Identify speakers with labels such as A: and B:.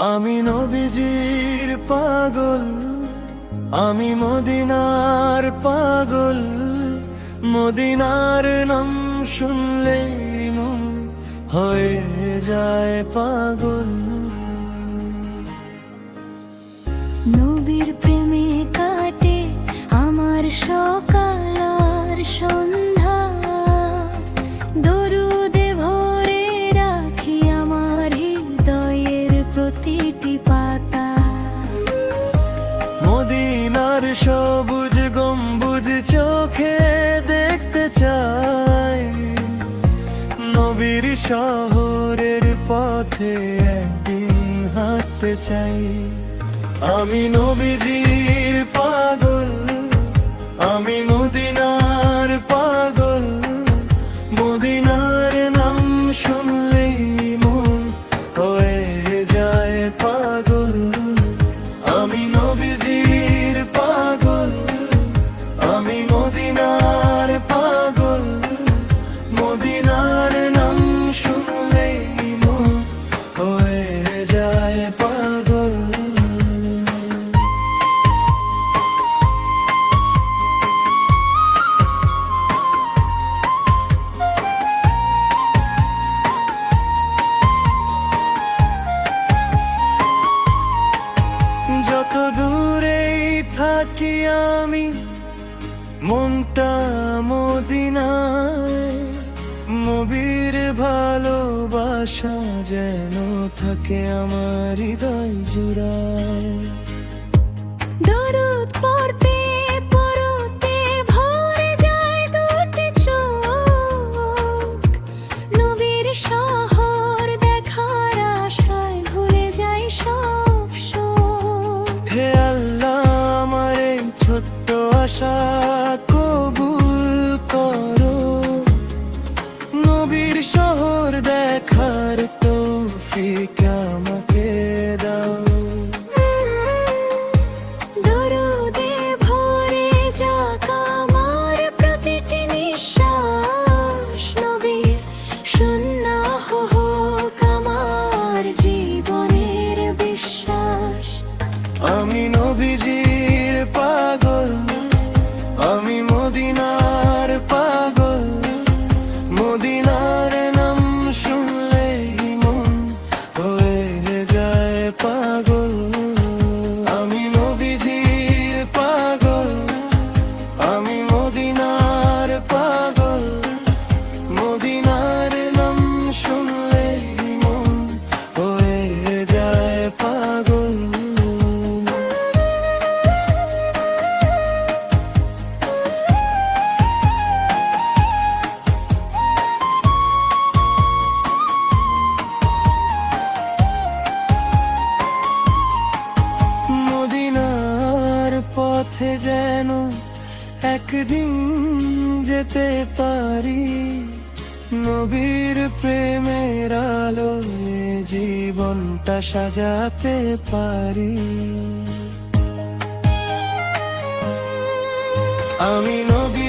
A: আমি নবীজির পাগল, আমি মদিনার পাগল। মদিনার নাম শুনলেই মন হয়ে যায় পাগল।
B: নবীর প্রেমে কাটে আমার সকাল আর সন্ধ্যা, দরুদে ভরে রাখি আমার হৃদয়ের প্রতিটি পাতা।
A: মদিনার সবুজ গম্বুজ চোখে দেখতে চাই, নবীর শহরের পথে একদিন হাঁটতে চাই। আমি নবীজির পাগল, আমি মদিনার পাগল। মদিনার নাম শুনলেই মন হয়ে যায় পাগল। আমি নবীজির পাগল, আমি মদিনার পাগল। মদিনার নাম শুনলেই মন হয়ে যায় পাগল। যত দূরেই থাকি আমি, মনটা মদিনায়। নবীর ভালোবাসা যেন থাকে আমার হৃদয় জুড়ায়।
B: দরুদ পড়তে পড়তে ভরে যায় দুটি চোখ, নবীর শহর দেখার আশায় ভুলে যাই সব শোক।
A: হে আল্লাহ, আমার এই ছোট্ট আশা কবুল করো। নবীর শহর দেখার তৌফিক আমাকে দাও।
B: দরুদে ভরে যাক আমার প্রতিটি নিঃশ্বাস, নবীর সুন্নাহ হোক আমার জীবনের বিশ্বাস।
A: আমি নবীজির পাগল, আমি মদিনার পাগল। মদিনার নাম শুনলেই মন হয়ে যায় পাগল। আমি নবীজির পাগল, আমি মদিনার পাগল। মদিনার নাম শুনলেই মন হয়ে যায় পাগল। মদিনার পথে যেন একদিন যেতে পারি, নবীর প্রেমের আলোয় জীবনটা সাজাতে পারি। আমি নবী